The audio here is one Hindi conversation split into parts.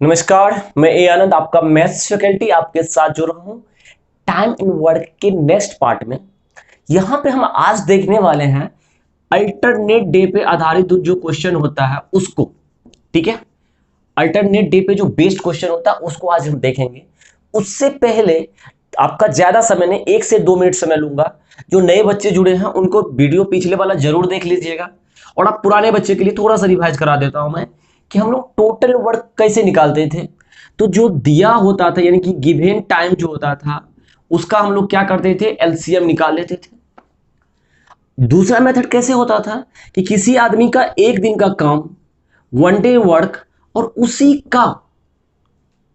नमस्कार, मैं ए आनंद आपका मैथ्स फैकल्टी आपके साथ जुड़ रहा हूं टाइम इन वर्क के नेक्स्ट पार्ट में। यहां पे हम आज देखने वाले हैं अल्टरनेट डे पे आधारित जो क्वेश्चन होता है उसको। ठीक है, अल्टरनेट डे पे जो बेस्ड क्वेश्चन होता है उसको आज हम देखेंगे। उससे पहले आपका ज्यादा समय नहीं, 1 से 2 मिनट समय लूंगा। जो नए बच्चे जुड़े हैं उनको वीडियो पिछले वाला जरूर देख लीजिएगा, और आप पुराने बच्चे के लिए थोड़ा सा रिवाइज करा देता हूं मैं कि हम लोग टोटल वर्क कैसे निकालते थे। तो जो दिया होता था यानी कि गिवन टाइम जो होता था उसका हम लोग क्या करते थे, एलसीएम निकाल लेते थे। दूसरा मेथड कैसे होता था कि किसी आदमी का एक दिन का काम, वन डे वर्क, और उसी का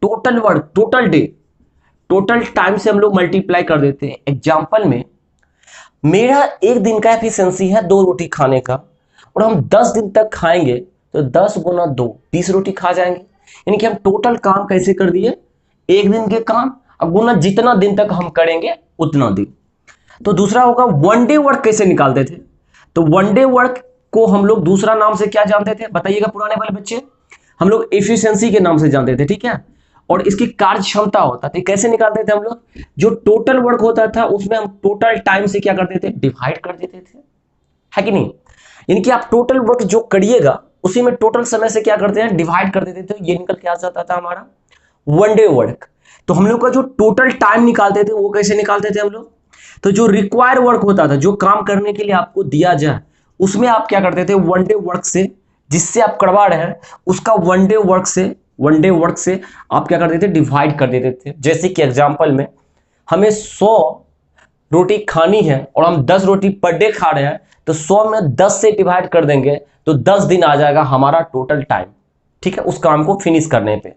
total work, total day, total time से हम लोग मल्टीप्लाई कर देते हैं। एग्जाम्पल में मेरा एक दिन का एफिशिएंसी है 2 रोटी खाने का, और हम 10 दिन तक खाएंगे तो 10 × 2 20 रोटी खा जाएंगे। यानी कि हम टोटल काम कैसे कर दिए, एक दिन के काम अब गुना जितना दिन तक हम करेंगे उतना दिन। तो दूसरा होगा वन डे वर्क कैसे निकालते थे। तो वन डे वर्क को हम लोग दूसरा नाम से क्या जानते थे बताइएगा पुराने वाले बच्चे, हम लोग एफिशिएंसी के नाम से जानते थे। ठीक है, और इसकी कार्य क्षमता होता था। कैसे निकालते थे हम लोग, जो टोटल वर्क होता था उसमें हम टोटल टाइम से क्या करते थे, डिवाइड कर देते थे, है कि नहीं। यानी कि आप टोटल वर्क जो करिएगा उसी में टोटल समय से क्या करते हैं, डिवाइड कर देते थे। ये निकल के आ जाता था हमारा वन डे वर्क। तो हम लोग का जो टोटल टाइम निकालते थे वो कैसे निकालते थे हम लोग, तो जो रिक्वायर वर्क होता था, जो काम करने के लिए आपको दिया जाए उसमें आप क्या करते थे, वन डे वर्क से, जिससे आप करवा रहे हैं उसका वन डे वर्क से आप क्या करते थे, डिवाइड कर देते थे। जैसे कि एग्जांपल में हमें 100 रोटी खानी है और हम 10 रोटी पर डे खा रहे हैं, तो 100 में 10 से डिवाइड कर देंगे तो 10 दिन आ जाएगा हमारा टोटल टाइम। ठीक है, उस काम को फिनिश करने पे।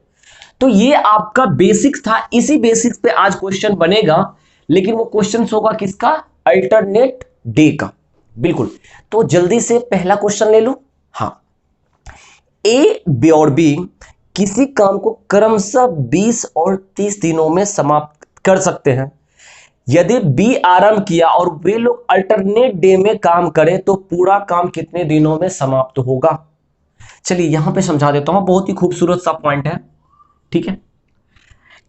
तो ये आपका बेसिक्स था, इसी बेसिक्स पे आज क्वेश्चन बनेगा, लेकिन वो क्वेश्चन होगा किसका, अल्टरनेट डे का। बिल्कुल, तो जल्दी से पहला क्वेश्चन ले लो। हाँ, ए, बी और बी किसी काम को क्रमशः 20 और 30 दिनों में समाप्त कर सकते हैं। यदि बी आरंभ किया और वे लोग अल्टरनेट डे में काम करें तो पूरा काम कितने दिनों में समाप्त होगा। चलिए यहां पे समझा देता हूं, बहुत ही खूबसूरत सा पॉइंट है। ठीक है,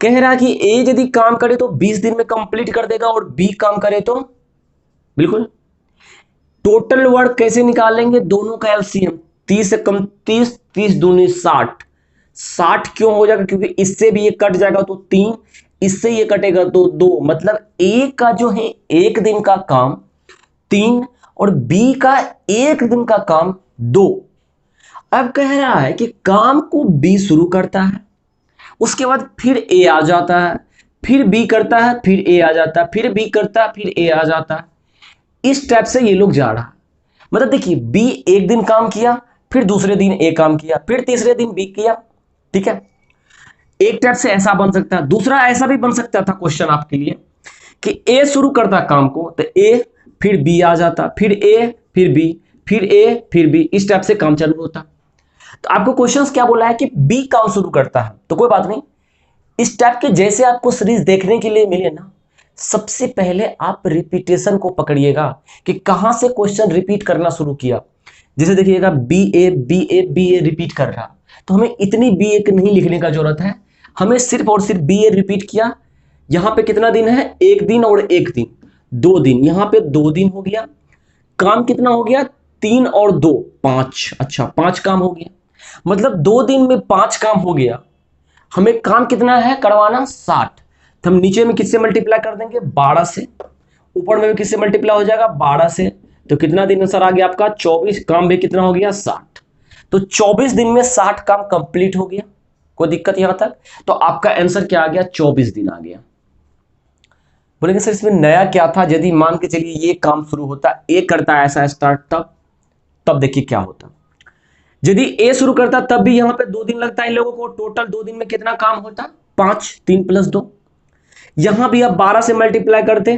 कह रहा है कि ए यदि काम करे तो 20 दिन में कंप्लीट कर देगा, और बी काम करे तो, बिल्कुल, टोटल वर्क कैसे निकालेंगे, दोनों का एलसीएम, 30 से कम 30, 30 दूनी 60, 60 क्यों हो जाएगा, क्योंकि इससे भी ये कट जाएगा तो 3, इससे ये कटेगा तो 2, मतलब ए का जो है एक दिन का काम 3 और बी का एक दिन का काम 2। अब कह रहा है कि काम को बी शुरू करता है, उसके बाद फिर ए आ जाता है, फिर बी करता है, फिर ए आ जाता है, फिर बी करता है, फिर ए आ जाता है। इस टाइप से ये लोग जा रहा है। मतलब देखिए, बी एक दिन काम किया, फिर दूसरे दिन ए काम किया, फिर तीसरे दिन बी किया। ठीक है, एक टाइप से ऐसा बन सकता है। दूसरा ऐसा भी बन सकता था क्वेश्चन आपके लिए कि ए शुरू करता काम को तो ए, फिर बी आ जाता, फिर ए, फिर बी, फिर ए, फिर बी, इस टाइप से काम चालू होता। तो आपको क्वेश्चंस क्या बोला है कि बी काम शुरू करता है, तो कोई बात नहीं। इस टाइप के जैसे आपको सीरीज देखने के लिए मिले ना, सबसे पहले आप रिपीटेशन को पकड़िएगा कि कहां से क्वेश्चन रिपीट करना शुरू किया। जैसे देखिएगा B A B A B A repeat कर रहा, तो हमें इतनी बी ए नहीं लिखने का जरूरत है, हमें सिर्फ और सिर्फ बी ए रिपीट किया। यहां पे कितना दिन है, एक दिन और एक दिन, 2 दिन, यहां पे 2 दिन हो गया। काम कितना हो गया, 3 और 2 5, अच्छा 5 काम हो गया। मतलब 2 दिन में 5 काम हो गया। हमें काम कितना है करवाना, 60। तो हम नीचे में किससे मल्टीप्लाई कर देंगे, 12 से, ऊपर में भी किससे मल्टीप्लाई हो जाएगा, 12 से। तो कितना दिन आंसर आ गया आपका, 24। काम भी कितना हो गया, 60। तो 24 दिन में 60 काम कंप्लीट हो गया। कोई दिक्कत यहां तक, तो आपका आंसर क्या आ गया, 24 दिन आ गया। बोलेंगे सर इसमें नया क्या था, यदि मान के चलिए ये काम शुरू होता, ए करता है ऐसा स्टार्ट, तब देखिए क्या होता। यदि ए शुरू करता तब भी यहां पे 2 दिन लगता है इन लोगों को, टोटल 2 दिन में कितना काम होता, 5, 3 + 2। यहां भी आप 12 से मल्टीप्लाई करते,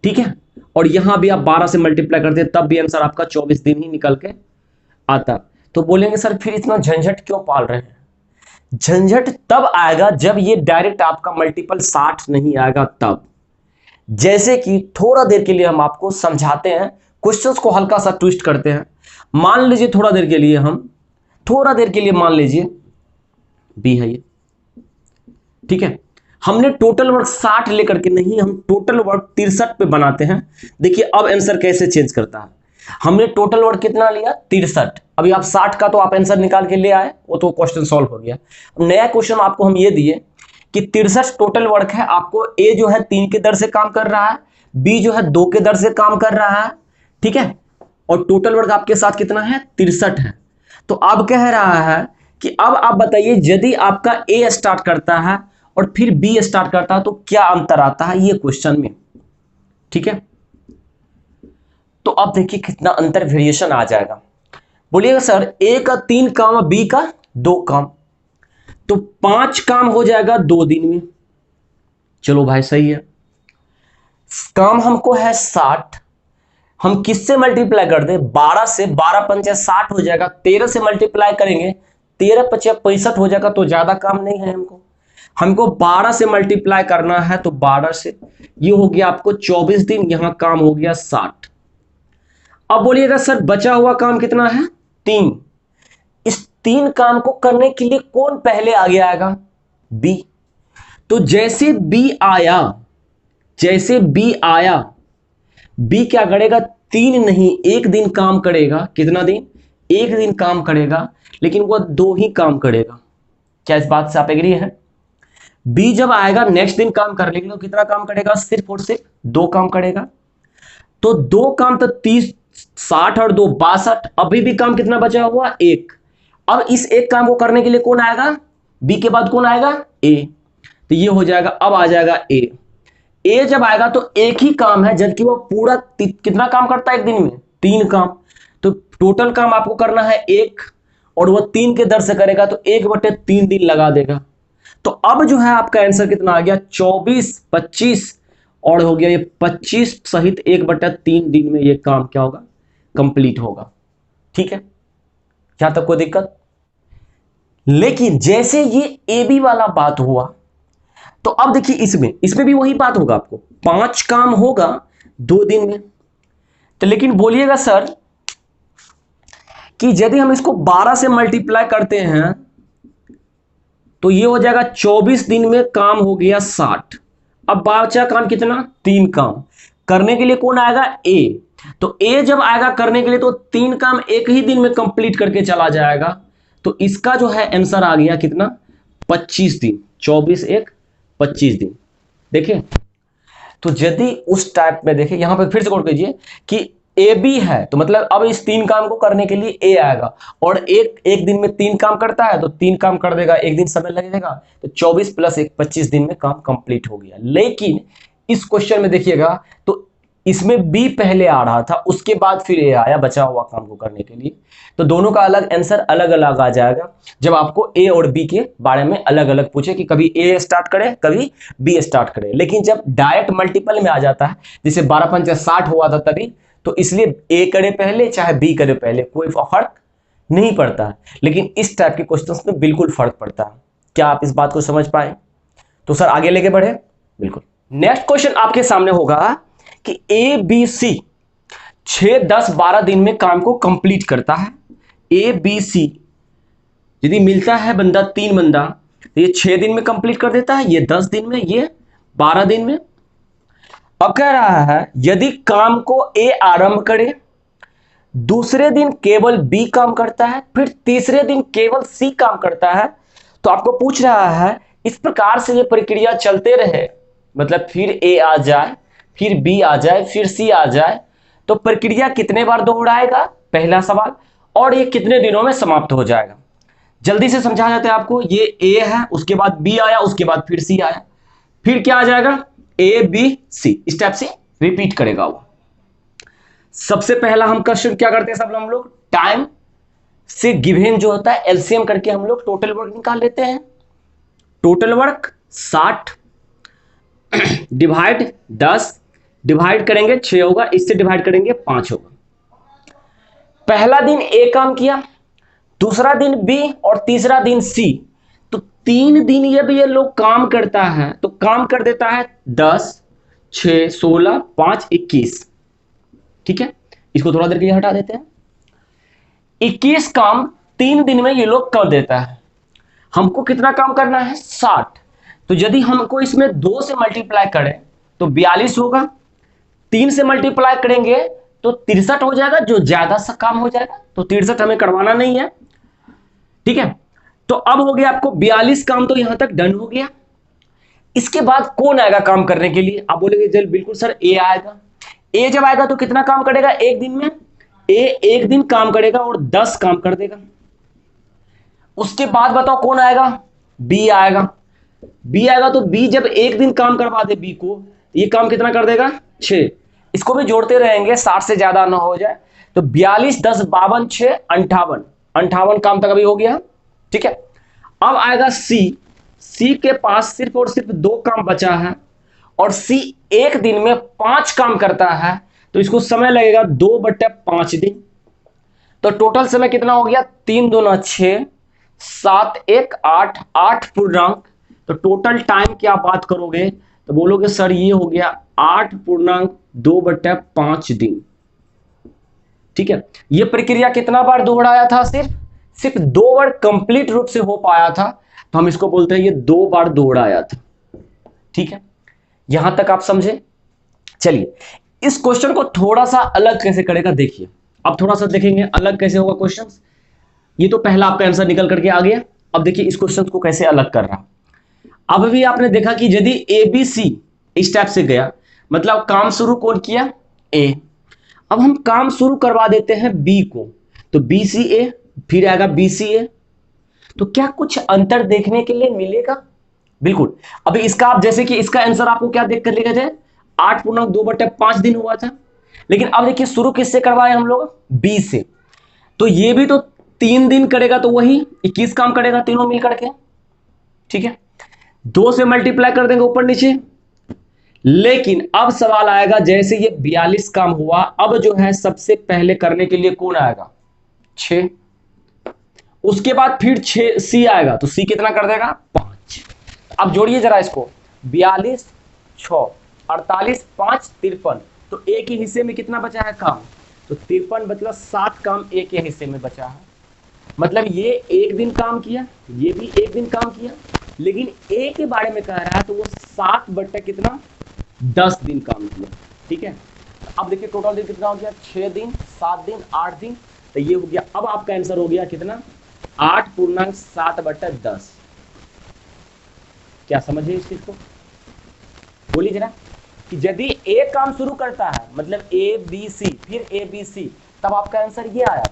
ठीक है, और यहां भी आप 12 से मल्टीप्लाई करते, तब भी आंसर आपका 24 दिन ही निकल के आता। तो बोलेंगे सर फिर इतना झंझट क्यों पाल रहे हैं। झंझट तब आएगा जब ये डायरेक्ट आपका मल्टीपल 60 नहीं आएगा तब। जैसे कि थोड़ा देर के लिए हम आपको समझाते हैं, क्वेश्चंस को हल्का सा ट्विस्ट करते हैं। मान लीजिए थोड़ा देर के लिए मान लीजिए बी है ये, ठीक है। हमने टोटल वर्क 60 लेकर के नहीं, हम टोटल वर्क 63 पे बनाते हैं। देखिए अब आंसर कैसे चेंज करता है। हमने टोटल वर्क कितना लिया 63, अभी आप 60 का तो आप आंसर निकाल के ले आए, वो तो क्वेश्चन सॉल्व हो गया। नया क्वेश्चन आपको हम ये दिए कि 63 टोटल वर्क है, आपको ए जो है 3 के दर से काम कर रहा है, बी जो है 2 के दर से काम कर रहा है, ठीक है, और टोटल वर्क आपके साथ कितना है 63 है। तो अब कह रहा है कि अब आप बताइए यदि आपका ए स्टार्ट करता है और फिर बी स्टार्ट करता है तो क्या अंतर आता है ये क्वेश्चन में, ठीक है। तो अब देखिए कितना अंतर वेरिएशन आ जाएगा। बोलिएगा सर ए का 3 काम और बी का 2 काम, तो 5 काम हो जाएगा 2 दिन में। चलो भाई सही है, काम हमको है 60, हम किससे मल्टीप्लाई कर दे 12 से, 12 पंचे 60 हो जाएगा, 13 से मल्टीप्लाई करेंगे 13 पचे 65 हो जाएगा, तो ज्यादा काम नहीं है हमको 12 से मल्टीप्लाई करना है, तो 12 से ये हो गया आपको 24 दिन, यहां काम हो गया 60। अब बोलिएगा सर बचा हुआ काम कितना है 3, इस 3 काम को करने के लिए कौन पहले आगे आएगा बी। तो जैसे बी आया, जैसे बी आया, बी क्या करेगा 3 नहीं 1 दिन काम करेगा, कितना दिन 1 दिन काम करेगा, लेकिन वह 2 ही काम करेगा। क्या इस बात से आप एग्री है। बी जब आएगा नेक्स्ट दिन काम कर लेगा तो कितना काम करेगा सिर्फ और सिर्फ 2 काम करेगा। तो 2 काम तो 30, 60 और 2 62, अभी भी काम कितना बचा हुआ 1। अब इस एक काम को करने के लिए कौन आएगा बी के बाद कौन आएगा ए, तो ये हो जाएगा, अब आ जाएगा ए जब आएगा तो एक ही काम है, जबकि वो पूरा कितना काम करता है एक दिन में 3 काम, तो टोटल काम आपको करना है 1 और वो 3 के दर से करेगा तो 1/3 दिन लगा देगा। तो अब जो है आपका आंसर कितना आ गया 24, 25 और हो गया ये 25 सहित 1/3 दिन में ये काम क्या होगा कंप्लीट होगा, ठीक है। यहां तक कोई दिक्कत। लेकिन जैसे ये ए बी वाला बात हुआ तो अब देखिए इसमें भी वही बात होगा, आपको 5 काम होगा 2 दिन में। तो लेकिन बोलिएगा सर कि यदि हम इसको 12 से मल्टीप्लाई करते हैं तो ये हो जाएगा 24 दिन में काम हो गया 60। अब बचा काम कितना 3 काम, करने के लिए कौन आएगा ए, तो ए जब आएगा करने के लिए तो 3 काम एक ही दिन में कंप्लीट करके चला जाएगा। तो इसका जो है आंसर आ गया कितना 25 दिन, 24 1 25 दिन। देखिए तो यदि उस टाइप में देखें यहां पे फिर से गौर कीजिए कि ए बी है, तो मतलब अब इस 3 काम को करने के लिए ए आएगा और एक दिन में 3 काम करता है तो 3 काम कर देगा, 1 दिन समय लगेगा, तो 24 + 1 25 दिन में काम कंप्लीट हो गया। लेकिन इस क्वेश्चन में देखिएगा तो इसमें बी पहले आ रहा था, उसके बाद फिर ए आया बचा हुआ काम को करने के लिए, तो दोनों का अलग आंसर अलग अलग आ जाएगा जब आपको ए और बी के बारे में अलग अलग पूछे कि कभी ए स्टार्ट करे कभी बी स्टार्ट करे। लेकिन जब डायरेक्ट मल्टीपल में आ जाता है, जैसे 12 पंचे 60 हुआ था तभी, तो इसलिए ए करे पहले चाहे बी करे पहले कोई फर्क नहीं पड़ता है। लेकिन इस टाइप के क्वेश्चंस में बिल्कुल फर्क पड़ता है। क्या आप इस बात को समझ पाए। तो सर आगे लेके बढ़े। बिल्कुल नेक्स्ट क्वेश्चन आपके सामने होगा कि ए बी सी 6 10 12 दिन में काम को कंप्लीट करता है। ए बी सी यदि मिलता है बंदा 3 बंदा तो ये 6 दिन में कंप्लीट कर देता है, ये 10 दिन में, ये 12 दिन में। अब कह रहा है यदि काम को ए आरंभ करे, दूसरे दिन केवल बी काम करता है, फिर तीसरे दिन केवल सी काम करता है, तो आपको पूछ रहा है इस प्रकार से ये प्रक्रिया चलते रहे, मतलब फिर ए आ जाए फिर बी आ जाए फिर सी आ जाए, तो प्रक्रिया कितने बार दोहराएगा पहला सवाल, और ये कितने दिनों में समाप्त हो जाएगा। जल्दी से समझा जाता है आपको। ये ए है, उसके बाद बी आया, उसके बाद फिर सी आया, फिर क्या आ जाएगा ए बी सी, इस टाइप से रिपीट करेगा वो। सबसे पहला हम क्वेश्चन क्या करते हैं सब हम लोग टाइम से गिवन जो होता है एलसीएम करके हम लोग टोटल वर्क निकाल लेते हैं। टोटल वर्क 60 डिवाइड 10 डिवाइड करेंगे 6 होगा, इससे डिवाइड करेंगे 5 होगा। पहला दिन ए काम किया, दूसरा दिन बी और तीसरा दिन सी, तो 3 दिन ये लोग काम करता है, तो काम कर देता है 10 6 16 5 21। ठीक है, इसको थोड़ा देर के लिए हटा देते हैं। 21 काम 3 दिन में ये लोग कर देता है। हमको कितना काम करना है 60। तो यदि हमको इसमें 2 से मल्टीप्लाई करें तो 42 होगा, 3 से मल्टीप्लाई करेंगे तो 63 हो जाएगा, जो ज्यादा सा काम हो जाएगा। तो 63 हमें करवाना नहीं है, ठीक है। तो अब हो गया आपको 42 काम, तो यहां तक डन हो गया। इसके बाद कौन आएगा काम करने के लिए? आप बोलेंगे जल बिल्कुल सर ए आएगा। ए जब आएगा तो कितना काम करेगा एक दिन में? ए एक दिन काम करेगा और 10 काम कर देगा। उसके बाद बताओ कौन आएगा? बी आएगा। बी आएगा तो बी जब एक दिन काम करवा दे बी को, ये काम कितना कर देगा 6। इसको भी जोड़ते रहेंगे 60 से ज्यादा ना हो जाए। तो 42 10 52 6 58, 58 काम तक अभी हो गया, ठीक है। अब आएगा सी। सी के पास सिर्फ और सिर्फ 2 काम बचा है और सी एक दिन में 5 काम करता है, तो इसको समय लगेगा 2/5 दिन। तो टोटल समय कितना हो गया? 3 दूना 6 7 1 8, 8 पूर्णांक। तो टोटल टाइम की आप बात करोगे तो बोलोगे सर ये हो गया 8.2/5 दिन, ठीक है। ये प्रक्रिया कितना बार दोहराया था? सिर्फ 2 बार कंप्लीट रूप से हो पाया था, तो हम इसको बोलते हैं ये 2 बार दोहराया था, ठीक है। यहां तक आप समझे? चलिए इस क्वेश्चन को थोड़ा सा अलग कैसे करेगा देखिए। अब थोड़ा सा देखेंगे अलग कैसे होगा क्वेश्चन। ये तो पहला आपका आंसर निकल करके आ गया। अब देखिए इस क्वेश्चन को कैसे अलग कर रहा। अब भी आपने देखा कि यदि ए बी सी इस टाइप से गया, मतलब काम शुरू कौन किया? ए। अब हम काम शुरू करवा देते हैं बी को, तो बी सी ए, फिर आएगा बी सी ए। तो क्या कुछ अंतर देखने के लिए मिलेगा? बिल्कुल। अभी इसका आप जैसे कि इसका आंसर आपको क्या देख कर लिखा जाए? 8.2/5 दिन हुआ था। लेकिन अब देखिए शुरू किससे करवाए हम लोग? बी से। तो ये भी तो 3 दिन करेगा, तो वही 21 काम करेगा तीनों मिल करके, ठीक है। 2 से मल्टीप्लाई कर देंगे ऊपर नीचे। लेकिन अब सवाल आएगा, जैसे ये 42 काम हुआ, अब जो है सबसे पहले करने के लिए कौन आएगा? 6। उसके बाद फिर 6 सी आएगा, तो सी कितना कर देगा? 5। अब जोड़िए जरा इसको, 42 6 48 5 53। तो एक ही हिस्से में कितना बचा है काम? तो 53 मतलब 7 काम एक ही हिस्से में बचा है। मतलब ये एक दिन काम किया, ये भी एक दिन काम किया, लेकिन ए के बारे में कह रहा है तो वो 7/10 दिन काम किया, ठीक है। अब देखिए टोटल दिन कितना हो गया? 6 दिन 7 दिन 8 दिन। तो ये हो गया, अब आपका आंसर हो गया कितना? 8.7/10। क्या समझिए इस चीज को? बोलिए जरा कि यदि ए काम शुरू करता है, मतलब ए बी सी, फिर ए बी सी, तब आपका आंसर ये आया।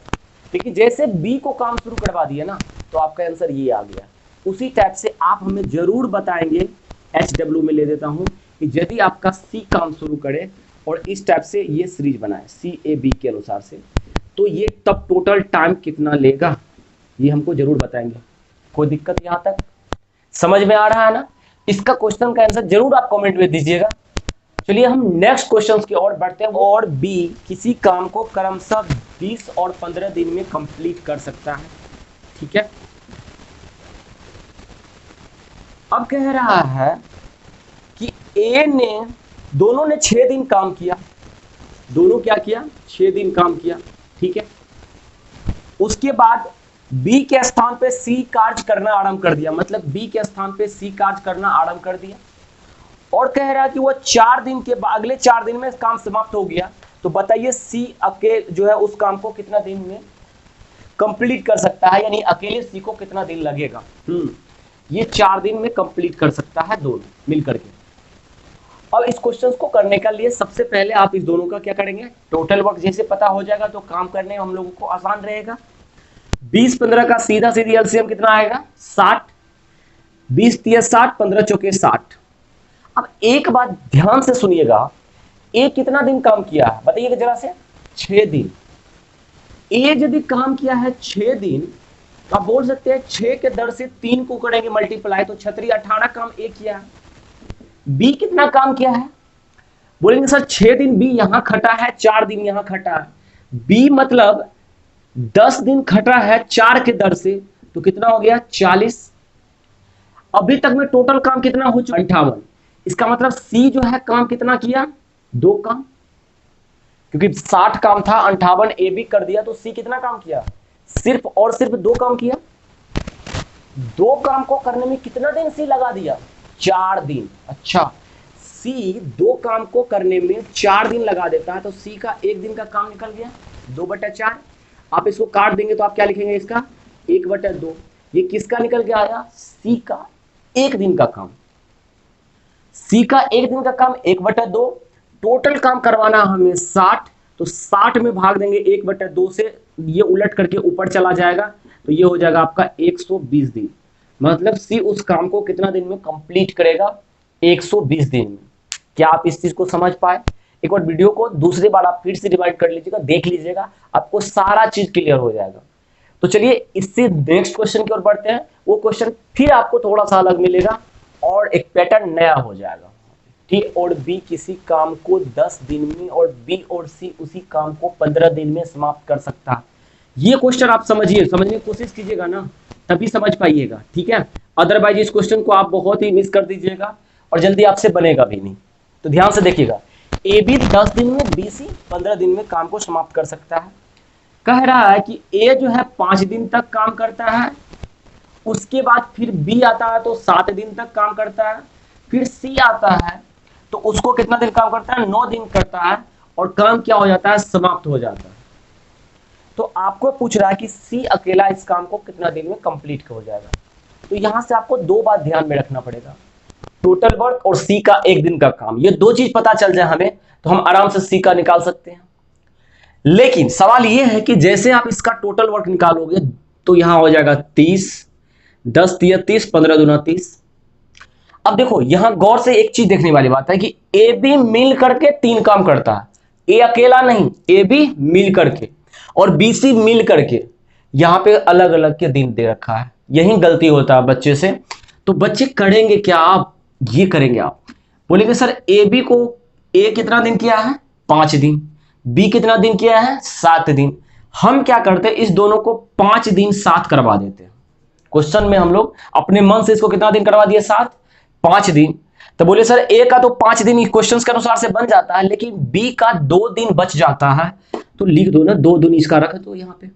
लेकिन जैसे बी को काम शुरू करवा दिया ना, तो आपका आंसर ये आ गया। उसी टाइप से आप हमें जरूर बताएंगे, HW में ले देता हूं, कि यदि आपका सी काम शुरू करे और इस टाइप से ये सीरीज बनाए सी ए बी के अनुसार से, तो ये तब टोटल टाइम कितना लेगा, ये हमको जरूर बताएंगे। कोई दिक्कत यहां तक समझ में आ रहा है ना? इसका क्वेश्चन का आंसर जरूर आप कमेंट में दीजिएगा। चलिए हम नेक्स्ट क्वेश्चन की ओर बढ़ते हैं। और बी किसी काम को क्रमशः 20 और 15 दिन में कंप्लीट कर सकता है, ठीक है। अब कह रहा है कि ए ने, दोनों ने 6 दिन काम किया, दोनों क्या किया? 6 दिन काम किया, ठीक है। उसके बाद बी के स्थान पे सी कार्य करना आरंभ कर दिया, मतलब बी के स्थान पे सी कार्य करना आरंभ कर दिया। और कह रहा है कि वो 4 दिन के बाद, अगले 4 दिन में काम समाप्त हो गया। तो बताइए सी अकेले जो है उस काम को कितना दिन में कंप्लीट कर सकता है, यानी अकेले सी को कितना दिन लगेगा? ये 4 दिन में कंप्लीट कर सकता है दोनों मिलकर के। अब इस क्वेश्चन को करने के लिए सबसे पहले आप इस दोनों का क्या करेंगे? टोटल वर्क जैसे पता हो जाएगा तो काम करने में हम लोगों को आसान रहेगा। 20 15 का सीधा सीधी एलसीएम कितना आएगा? 60। 20 3 60, 15 चौके 60। अब एक बात ध्यान से सुनिएगा, ए कितना दिन काम किया है बताइएगा जरा से? 6 दिन। ए यदि काम किया है 6 दिन, तो आप बोल सकते हैं 6 के दर से 3 को करेंगे मल्टीप्लाई, तो 18 काम ए किया है। बी कितना काम किया है? बोलेंगे सर 6 दिन बी यहां खटा है, 4 दिन यहां खटा है। बी मतलब 10 दिन खटा है 4 के दर से, तो कितना हो गया? 40। अभी तक में टोटल काम कितना हो चुका? 58। इसका मतलब सी जो है काम कितना किया? 2 काम, क्योंकि 60 काम था, 58 ए बी कर दिया, तो सी कितना काम किया? सिर्फ और सिर्फ 2 काम किया। दो काम को करने में कितना दिन सी लगा दिया? 4 दिन। अच्छा, सी दो काम को करने में 4 दिन लगा देता है, तो सी का एक दिन का काम निकल गया 2/4। आप इसको काट देंगे तो आप क्या लिखेंगे इसका? 1/2। ये किसका निकल के आया? सी का एक दिन का काम। सी का एक दिन का काम 1/2। टोटल काम करवाना हमें 60, तो 60 में भाग देंगे 1/2 से, ये उलट करके ऊपर चला जाएगा, तो ये हो जाएगा आपका 120 दिन। मतलब सी उस काम को कितना दिन में कंप्लीट करेगा? 120 दिन में। क्या आप इस चीज को समझ पाए? एक बार वीडियो को दूसरी बार आप फिर से डिवाइड कर लीजिएगा, देख लीजिएगा, आपको सारा चीज क्लियर हो जाएगा। तो चलिए इससे नेक्स्ट क्वेश्चन की ओर बढ़ते हैं। वो क्वेश्चन फिर आपको थोड़ा सा अलग मिलेगा और एक पैटर्न नया हो जाएगा। टी और बी किसी काम को 10 दिन में और बी और सी उसी काम को 15 दिन में समाप्त कर सकता है। ये क्वेश्चन आप समझिए, समझने की कोशिश कीजिएगा ना, तभी समझ पाइएगा, ठीक है? अदरवाइज इस क्वेश्चन को आप बहुत ही मिस कर दीजिएगा और जल्दी आपसे बनेगा भी नहीं। तो ध्यान से देखिएगा, ए बी 10 दिन में, बी सी 15 दिन में काम को समाप्त कर सकता है। कह रहा है कि ए जो है 5 दिन तक काम करता है, उसके बाद फिर बी आता है तो 7 दिन तक काम करता है, फिर सी आता है तो उसको कितना दिन काम करता है? 9 दिन करता है, और काम क्या हो जाता है? समाप्त हो जाता है। तो आपको पूछ रहा है कि सी अकेला इस काम को कितना दिन में कंप्लीट हो जाएगा। तो यहां से आपको दो बात ध्यान में रखना पड़ेगा, टोटल वर्क और सी का एक दिन का काम। ये दो चीज पता चल जाए हमें तो हम आराम से सी का निकाल सकते हैं। लेकिन सवाल यह है कि जैसे आप इसका टोटल वर्क निकालोगे तो यहां हो जाएगा 30, 10 तिया 30, 15 दूना 30। अब देखो यहां गौर से एक चीज देखने वाली बात है कि ए बी मिल करके 3 काम करता है, ए अकेला नहीं, ए बी मिल करके और बी सी मिल करके। यहां पे अलग अलग के दिन दे रखा है, यही गलती होता है बच्चे से। तो बच्चे करेंगे क्या? आप ये करेंगे, आप बोलेंगे सर ए बी को ए कितना दिन किया है? 5 दिन। बी कितना दिन किया है? 7 दिन। हम क्या करते हैं, इस दोनों को 5 दिन 7 करवा देते हैं। क्वेश्चन में हम लोग अपने मन से इसको कितना दिन करवा दिए? 7, 5 दिन। तो बोले सर ए का तो 5 दिन क्वेश्चन के अनुसार से बन जाता है, लेकिन बी का 2 दिन बच जाता है, तो लिख दो ना, 2 दिन इसका रख दो यहां पे।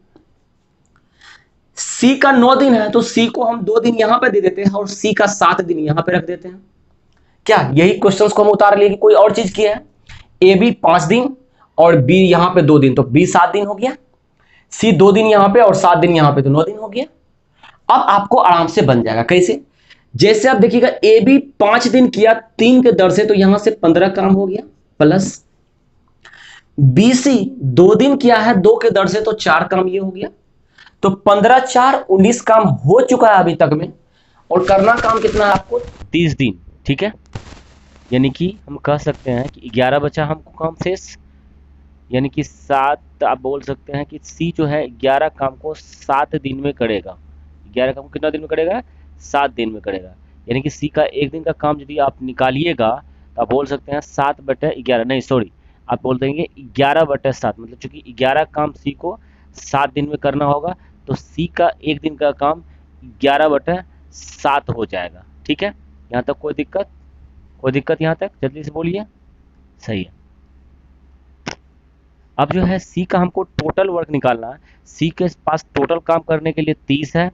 सी का 9 दिन है तो सी को हम 2 दिन यहां पे दे देते हैं और सी का 7 दिन यहां पे रख देते हैं। क्या यही क्वेश्चंस को हम उतार लिए कि कोई और चीज किया है? ए बी 5 दिन और बी यहां पे 2 दिन, तो बी 7 दिन हो गया, सी 2 दिन यहां पे और 7 दिन यहां पे, तो 9 दिन हो गया। अब आपको आराम से बन जाएगा। कैसे? जैसे आप देखिएगा ए बी 5 दिन किया 3 के दर से, तो यहां से 15 काम हो गया, प्लस बी सी 2 दिन किया है 2 के दर से, तो 4 काम ये हो गया। तो 15 4 19 काम हो चुका है अभी तक में, और करना काम कितना है आपको? 30 दिन, ठीक है? यानी कि हम कह सकते हैं कि 11 बचा हमको काम शेष, यानी कि 7। आप बोल सकते हैं कि सी जो है 11 काम को 7 दिन में करेगा। 11 काम कितना दिन में करेगा? 7 दिन में करेगा। यानी कि सी का एक दिन का काम यदि आप निकालिएगा तो आप बोल सकते हैं 7/11, नहीं सॉरी, आप बोल देंगे 11/7, मतलब चूंकि 11 काम सी को 7 दिन में करना होगा, तो सी का एक दिन का काम 11/7 हो जाएगा। ठीक है, यहाँ तक कोई दिक्कत? कोई दिक्कत यहाँ तक? जल्दी से बोलिए। सही है। अब जो है सी का हमको टोटल वर्क निकालना है। सी के पास टोटल काम करने के लिए 30 है,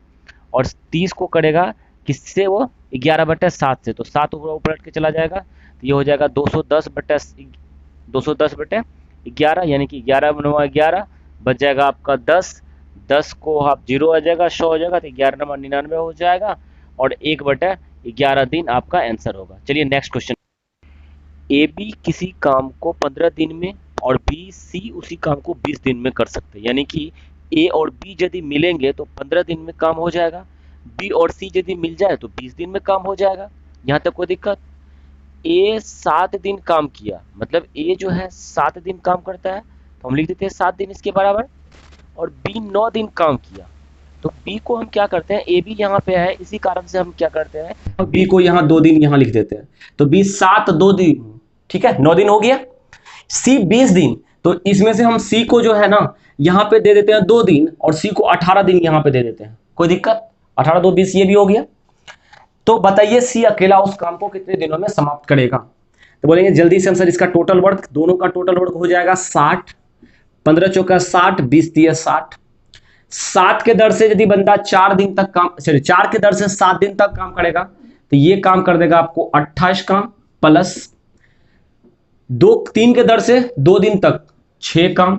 और 30 को करेगा किससे? वो 11/7 से, तो 7 ऊपर उलट के चला जाएगा, तो ये हो जाएगा 210/11, यानी कि 11×11 बच जाएगा आपका 10। 10 को आप 0 आ जाएगा, 100 हो जाएगा, तो 11×99 हो जाएगा, और 1/11 दिन आपका आंसर होगा। चलिए नेक्स्ट क्वेश्चन। ए बी किसी काम को 15 दिन में और बी सी उसी काम को 20 दिन में कर सकते हैं। यानी कि ए और बी यदि मिलेंगे तो 15 दिन में काम हो जाएगा, बी और सी यदि मिल जाए तो 20 दिन में काम हो जाएगा। यहाँ तक कोई दिक्कत? ए 7 दिन काम किया, मतलब ए जो है 7 दिन काम करता है, तो हम लिख देते हैं 7 दिन इसके बराबर, और बी 9 दिन काम किया, तो बी को हम क्या करते हैं, ए बी यहाँ पे है, इसी कारण से हम क्या करते हैं, बी को यहाँ 2 दिन यहाँ लिख देते हैं, तो बी 7 2 दिन, ठीक है, 9 दिन हो गया। सी 20 दिन, तो इसमें से हम सी को जो है ना यहाँ पे दे देते हैं 2 दिन, और सी को 18 दिन यहाँ पे दे देते हैं। कोई दिक्कत? 18 2 20 ये भी हो गया। तो बताइए सी अकेला उस काम को कितने दिनों में समाप्त करेगा? तो बोलेंगे जल्दी से आंसर, इसका टोटल वर्क, दोनों का टोटल वर्क हो जाएगा 60, 15 चौका 60, 20 दिया 60, 7 के दर से यदि बंदा 4 दिन तक काम, सॉरी 4 के दर से 7 दिन तक काम करेगा तो ये काम कर देगा आपको 28 काम, प्लस 3 के दर से 2 दिन तक 6 काम,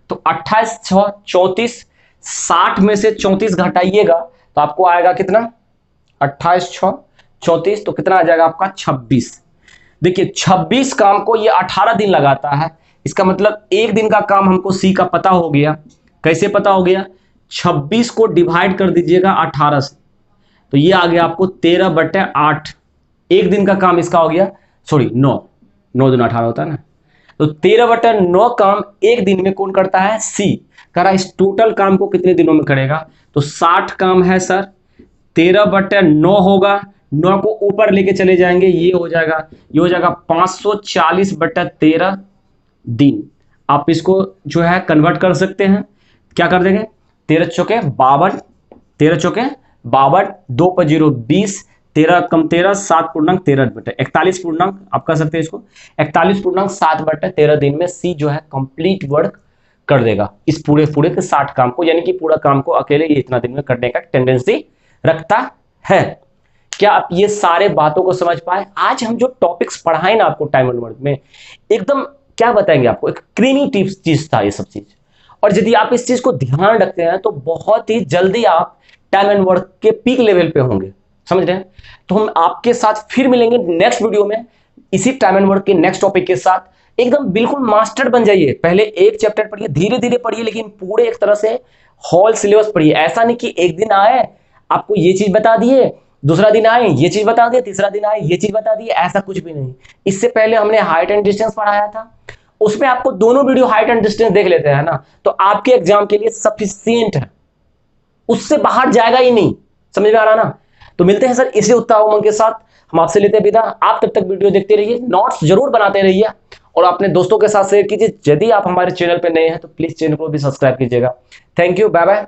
तो 28 6 34, 60 में से 34 घटाइएगा तो आपको आएगा कितना, 28 6 34, तो कितना आ जाएगा आपका 26। देखिए 26 काम को ये 18 दिन लगाता है, इसका मतलब एक दिन का काम हमको सी का पता हो गया। कैसे पता हो गया, 26 को डिवाइड कर दीजिएगा 18 से, तो ये आ गया आपको 13/8। एक दिन का काम इसका हो गया, सॉरी 9 दूना 18 होता है ना, तो 13/9 काम एक दिन में कौन करता है, सी। कह रहा इस टोटल काम को कितने दिनों में करेगा, तो 60 काम है सर, 13/9 होगा, 9 को ऊपर लेके चले जाएंगे, ये हो जाएगा 540/13 दिन। आप इसको जो है कन्वर्ट कर सकते हैं, क्या कर देंगे, 13 चौके 52, 13 चौके 52, 2 पर 0 20, 13 कम 13, 7/13/41 पूर्णांक आप कर सकते हैं इसको, 41.7/13 दिन में सी जो है कंप्लीट वर्क कर देगा इस पूरे के 60 काम को, यानी कि पूरा काम को अकेले ये इतना दिन में करने का टेंडेंसी रखता है। क्या आप ये सारे बातों को समझ पाए? आज हम जो टॉपिक्स पढ़ाए ना आपको टाइम एंड वर्क में, एकदम क्या बताएंगे आपको, एक क्रीमी टिप्स चीज था ये सब चीज, और यदि आप इस चीज को ध्यान रखते हैं तो बहुत ही जल्दी आप टाइम एंड वर्क के पीक लेवल पे होंगे, समझ रहे हैं। तो हम आपके साथ फिर मिलेंगे नेक्स्ट वीडियो में इसी टाइम एंड वर्क के नेक्स्ट टॉपिक के साथ। एकदम बिल्कुल मास्टर बन जाइए, पहले एक चैप्टर पढ़िए, धीरे धीरे पढ़िए, लेकिन पूरे एक तरह से होल सिलेबस पढ़िए। ऐसा नहीं कि एक दिन आए आपको ये चीज बता दिए, दूसरा दिन आए ये चीज बता दिए, तीसरा दिन आए ये चीज बता दिए, ऐसा कुछ भी नहीं। इससे पहले हमने हाइट एंड डिस्टेंस पढ़ाया था, उसमें आपको दोनों वीडियो हाइट एंड डिस्टेंस देख लेते हैं ना, तो आपके एग्जाम के लिए सफिशिएंट है, उससे बाहर जाएगा ही नहीं। समझ में आ रहा ना? तो मिलते हैं सर इसी उत्साह उमंग के साथ, हम आपसे लेते हैं विदा। आप तब तक वीडियो देखते रहिए, नोट्स जरूर बनाते रहिए और अपने दोस्तों के साथ शेयर कीजिए। यदि आप हमारे चैनल पर नए हैं तो प्लीज चैनल को भी सब्सक्राइब कीजिएगा। Thank you, bye bye.